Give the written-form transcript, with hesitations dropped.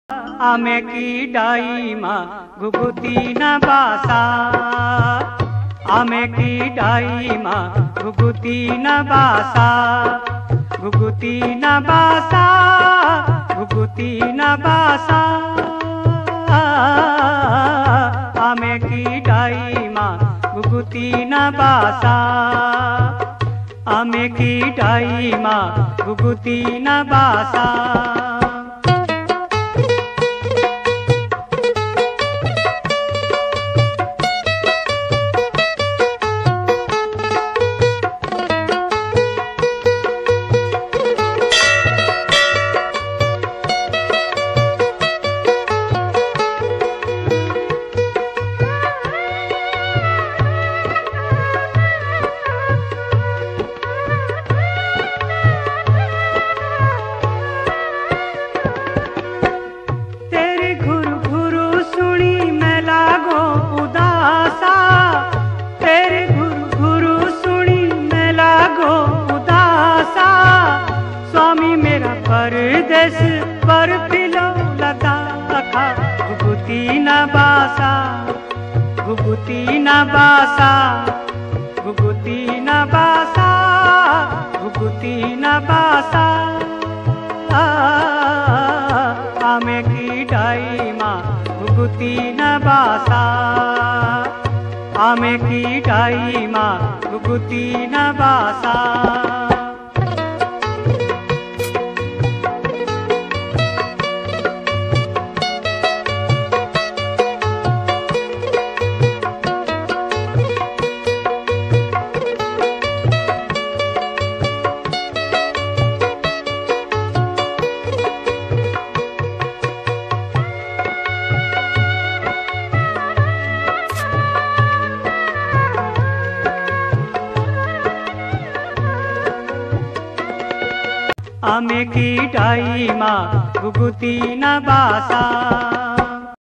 आमे की डाई माँ घुघुती न बासा, आमे की डाई माँ घुघुती न बासा, घुघुती न बासा, घुघुती न बासा। आमे की डाई माँ घुघुती न बासा, आमे की डाई माँ घुघुती न बासा। परदेस पर पिलो लता खा, घुघुती न बासा, घुघुती न बासा, घुघुती न बासा, घुघुती न बासा। आमे की डाई माँ घुघुती न बासा, आमे की डाई माँ घुघुती न बासा। आमे की डाई माँ घुघुती न बासा।